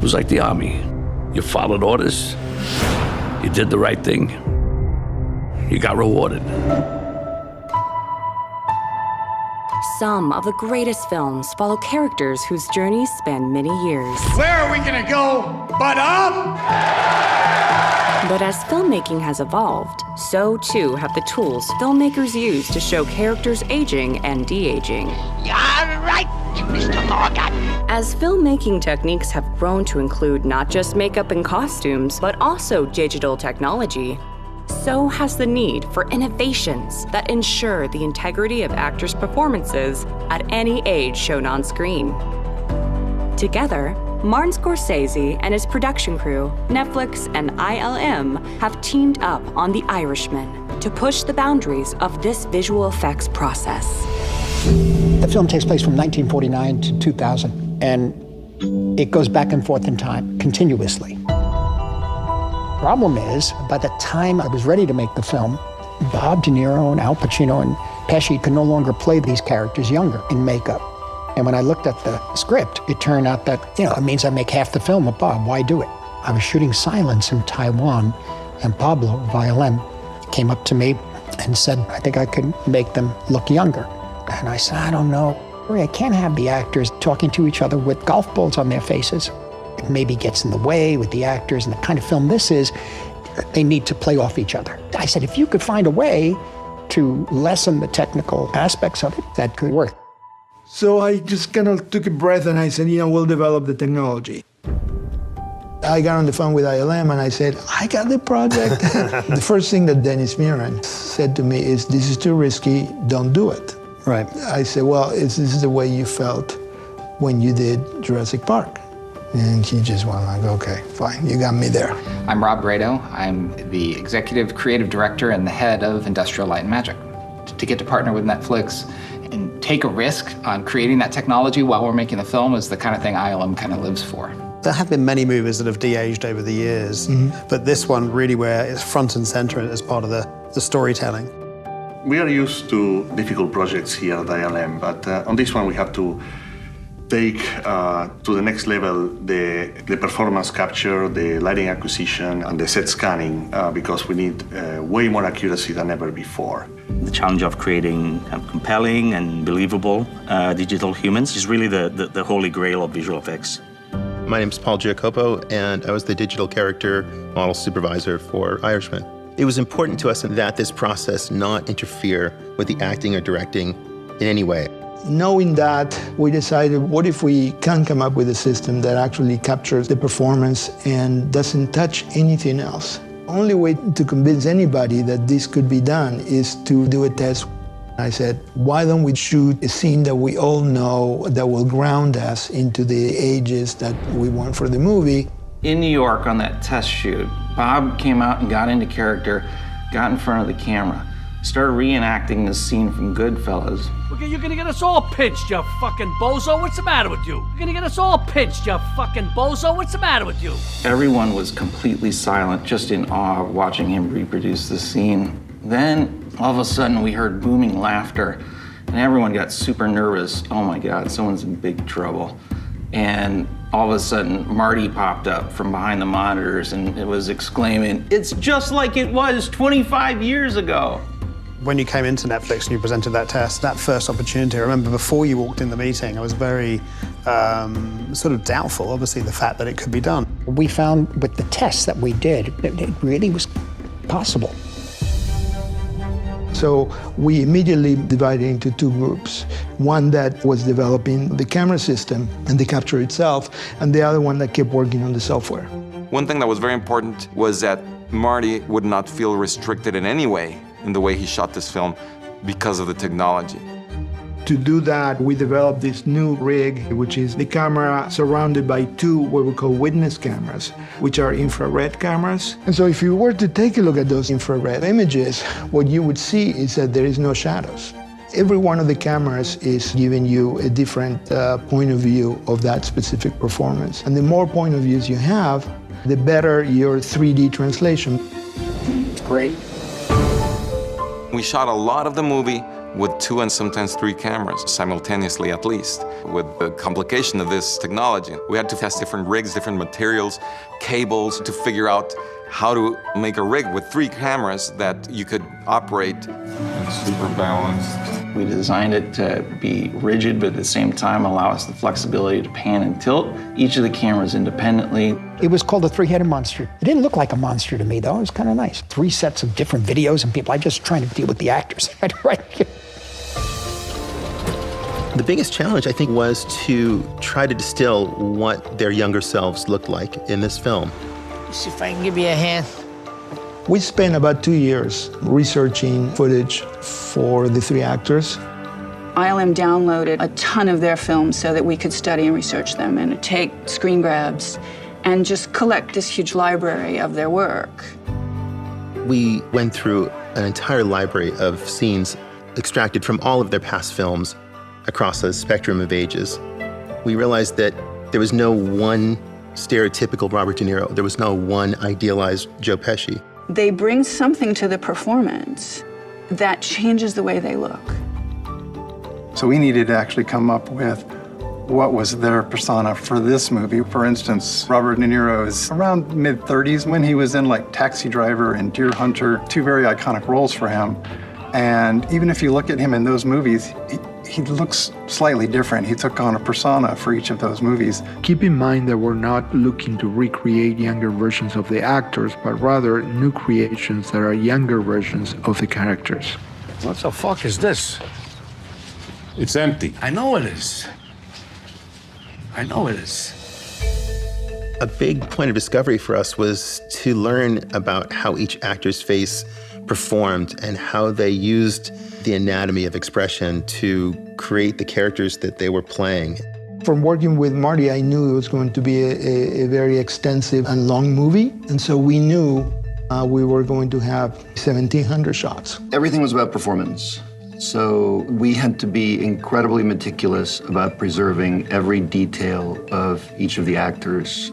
was like the army. You followed orders, you did the right thing, you got rewarded. Some of the greatest films follow characters whose journeys span many years. Where are we gonna go but up? But as filmmaking has evolved, so too have the tools filmmakers use to show characters aging and de-aging. You're right, Mr. Morgan. As filmmaking techniques have grown to include not just makeup and costumes, but also digital technology, so has the need for innovations that ensure the integrity of actors' performances at any age shown on screen. Together, Martin Scorsese and his production crew, Netflix and ILM, have teamed up on The Irishman to push the boundaries of this visual effects process. The film takes place from 1949 to 2000, and it goes back and forth in time, continuously. Problem is, by the time I was ready to make the film, Bob De Niro and Al Pacino and Pesci could no longer play these characters younger in makeup. And when I looked at the script, it turned out that, it means I make half the film with Bob. Why do it? I was shooting Silence in Taiwan, and Pablo, violin, came up to me and said, I think I could make them look younger. And I said, I don't know. I can't have the actors talking to each other with golf balls on their faces. It maybe gets in the way with the actors, and the kind of film this is, they need to play off each other. I said, if you could find a way to lessen the technical aspects of it, that could work. So I just kind of took a breath and I said, we'll develop the technology. I got on the phone with ILM and I said, I got the project. The first thing that Dennis Muren said to me is, this is too risky, don't do it. Right. I said, well, this is the way you felt when you did Jurassic Park. And he just went like, okay, fine, you got me there. I'm Rob Grado. I'm the executive creative director and the head of Industrial Light and Magic. To get to partner with Netflix and take a risk on creating that technology while we're making the film is the kind of thing ILM kind of lives for. There have been many movies that have de-aged over the years, but this one really where it's front and center as part of the storytelling. We are used to difficult projects here at ILM, but on this one we have to take to the next level the performance capture, the lighting acquisition, and the set scanning because we need way more accuracy than ever before. The challenge of creating compelling and believable digital humans is really the holy grail of visual effects. My name is Paul Giacopo, and I was the digital character model supervisor for Irishman. It was important to us that this process not interfere with the acting or directing in any way. Knowing that, we decided, what if we can come up with a system that actually captures the performance and doesn't touch anything else? Only way to convince anybody that this could be done is to do a test. I said, why don't we shoot a scene that we all know that will ground us into the ages that we want for the movie? In New York on that test shoot, Bob came out and got into character, got in front of the camera, started reenacting this scene from Goodfellas. Okay, you're gonna get us all pinched, you fucking bozo. What's the matter with you? You're gonna get us all pinched, you fucking bozo. What's the matter with you? Everyone was completely silent, just in awe of watching him reproduce the scene. Then, all of a sudden, we heard booming laughter, and everyone got super nervous. Oh my God, someone's in big trouble. And all of a sudden, Marty popped up from behind the monitors and it was exclaiming, "It's just like it was 25 years ago." When you came into Netflix and you presented that test, that first opportunity, I remember before you walked in the meeting, I was very sort of doubtful, obviously, the fact that it could be done. We found with the tests that we did, it really was possible. So we immediately divided into two groups. One that was developing the camera system and the capture itself, and the other one that kept working on the software. One thing that was very important was that Marty would not feel restricted in any way in the way he shot this film because of the technology. To do that, we developed this new rig, which is the camera surrounded by two what we call witness cameras, which are infrared cameras. And so if you were to take a look at those infrared images, what you would see is that there is no shadows. Every one of the cameras is giving you a different point of view of that specific performance. And the more point of views you have, the better your 3D translation. Great. We shot a lot of the movie with 2 and sometimes 3 cameras simultaneously at least. With the complication of this technology, we had to test different rigs, different materials, cables to figure out how to make a rig with 3 cameras that you could operate. And super balanced. We designed it to be rigid, but at the same time allow us the flexibility to pan and tilt each of the cameras independently. It was called a three-headed monster. It didn't look like a monster to me, though. It was kind of nice. 3 sets of different videos and people. I just trying to deal with the actors. The biggest challenge, I think, was to try to distill what their younger selves looked like in this film. See if I can give you a hand. We spent about 2 years researching footage for the 3 actors. ILM downloaded a ton of their films so that we could study and research them and take screen grabs and just collect this huge library of their work. We went through an entire library of scenes extracted from all of their past films across a spectrum of ages. We realized that there was no one stereotypical Robert De Niro. There was no one idealized Joe Pesci. They bring something to the performance that changes the way they look. So we needed to actually come up with what was their persona for this movie. For instance, Robert De Niro is around mid-30s when he was in like Taxi Driver and Deer Hunter, 2 very iconic roles for him. And even if you look at him in those movies, he looks slightly different. He took on a persona for each of those movies. Keep in mind that we're not looking to recreate younger versions of the actors, but rather new creations that are younger versions of the characters. What the fuck is this? It's empty. I know it is. I know it is. A big point of discovery for us was to learn about how each actor's face performed and how they used the anatomy of expression to create the characters that they were playing. From working with Marty, I knew it was going to be a very extensive and long movie, and so we knew we were going to have 1,700 shots. Everything was about performance. So we had to be incredibly meticulous about preserving every detail of each of the actors.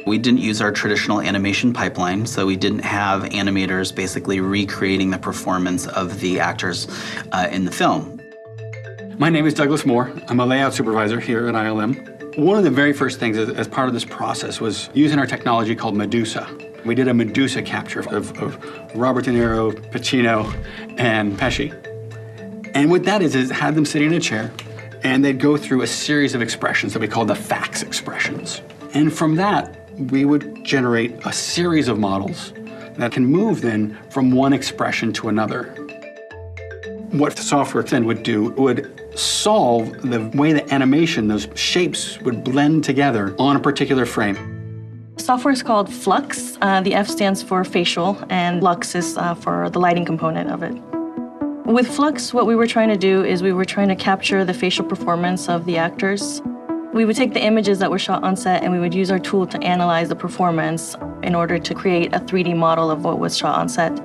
We didn't use our traditional animation pipeline, so we didn't have animators basically recreating the performance of the actors in the film. My name is Douglas Moore. I'm a layout supervisor here at ILM. One of the very first things as part of this process was using our technology called Medusa. We did a Medusa capture of Robert De Niro, Pacino, and Pesci. And what that is had them sitting in a chair, and they'd go through a series of expressions that we call the fax expressions. And from that, we would generate a series of models that can move then from one expression to another. What the software then would do would solve the way the animation, those shapes would blend together on a particular frame. Software is called Flux. The F stands for facial, and Lux is for the lighting component of it. With Flux, what we were trying to do is we were trying to capture the facial performance of the actors. We would take the images that were shot on set and we would use our tool to analyze the performance in order to create a 3D model of what was shot on set.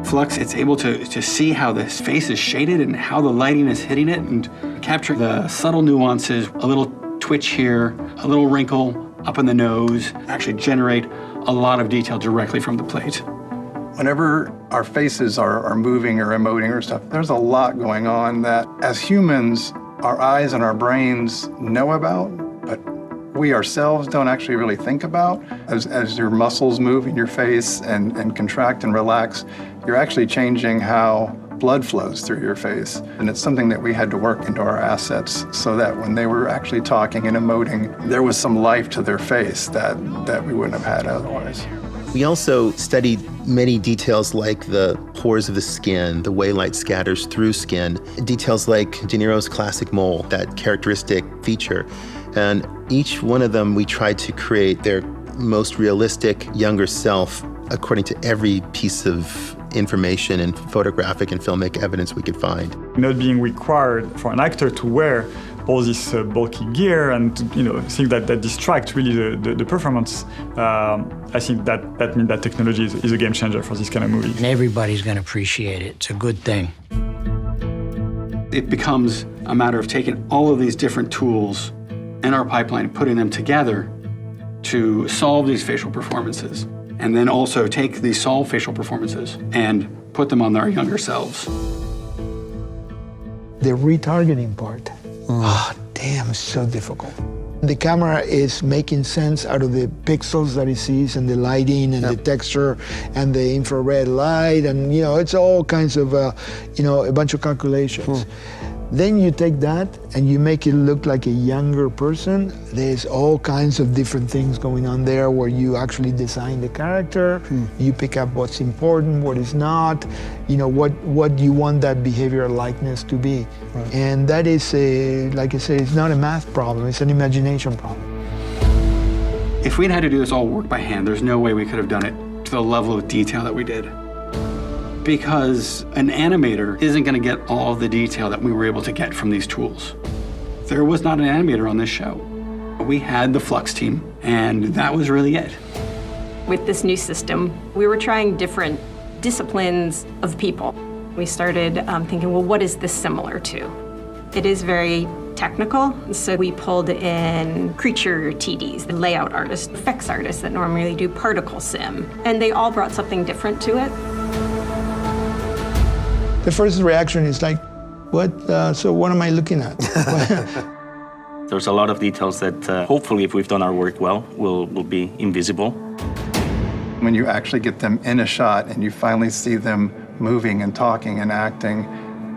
Flux, it's able to see how this face is shaded and how the lighting is hitting it and capture the subtle nuances, a little twitch here, a little wrinkle up in the nose, actually generate a lot of detail directly from the plate. Whenever our faces are moving or emoting or stuff, there's a lot going on that as humans, our eyes and our brains know about, but we ourselves don't actually really think about. As your muscles move in your face and contract and relax, you're actually changing how blood flows through your face. And it's something that we had to work into our assets so that when they were actually talking and emoting, there was some life to their face that we wouldn't have had otherwise. We also studied many details like the pores of the skin, the way light scatters through skin, details like De Niro's classic mole, that characteristic feature. And each one of them we tried to create their most realistic younger self according to every piece of information and photographic and filmic evidence we could find. Not being required for an actor to wear all this bulky gear and things that distract really the performance, I think that means that technology is a game changer for this kind of movie. And everybody's going to appreciate it. It's a good thing. It becomes a matter of taking all of these different tools in our pipeline, putting them together to solve these facial performances, and then also take these solved facial performances and put them on our younger selves. the retargeting part. Oh, damn, it's so difficult. The camera is making sense out of the pixels that it sees and the lighting and the texture and the infrared light and, it's all kinds of, a bunch of calculations. Then you take that and you make it look like a younger person. There's all kinds of different things going on there where you actually design the character, you pick up what's important, what is not, what you want that behavioral likeness to be. Right. And that is, like I said, it's not a math problem, it's an imagination problem. If we'd had to do this all work by hand, there's no way we could have done it to the level of detail that we did. Because an animator isn't going to get all of the detail that we were able to get from these tools. There was not an animator on this show. We had the Flux team, and that was really it. With this new system, we were trying different disciplines of people. We started thinking, well, what is this similar to? It is very technical, so we pulled in creature TDs, the layout artists, effects artists that normally do particle sim, and they all brought something different to it. The first reaction is like, what? So what am I looking at? There's a lot of details that hopefully, if we've done our work well, will be invisible. When you actually get them in a shot and you finally see them moving and talking and acting,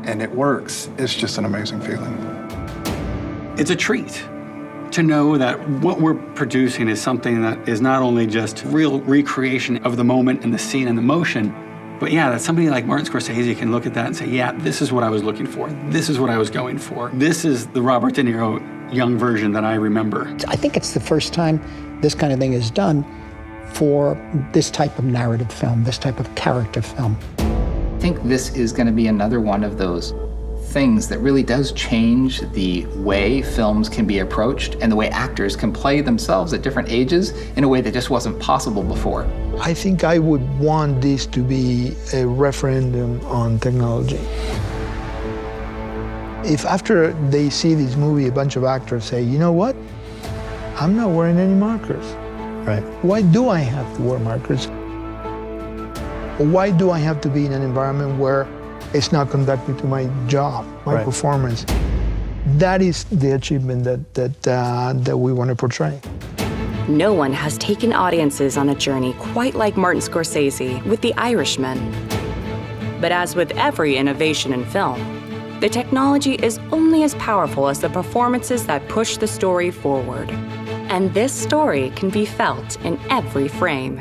and it works, it's just an amazing feeling. It's a treat to know that what we're producing is something that is not only just real recreation of the moment and the scene and the motion, but yeah, that somebody like Martin Scorsese can look at that and say, yeah, this is what I was looking for. This is what I was going for. This is the Robert De Niro young version that I remember. I think it's the first time this kind of thing is done for this type of narrative film, this type of character film. I think this is going to be another one of those things that really does change the way films can be approached and the way actors can play themselves at different ages in a way that just wasn't possible before. I think I would want this to be a referendum on technology. If after they see this movie, a bunch of actors say, you know what? I'm not wearing any markers. Right. Why do I have to wear markers? Or why do I have to be in an environment where it's not conducted to my job, my performance? That is the achievement that we want to portray. No one has taken audiences on a journey quite like Martin Scorsese with The Irishman. But as with every innovation in film, the technology is only as powerful as the performances that push the story forward. And this story can be felt in every frame.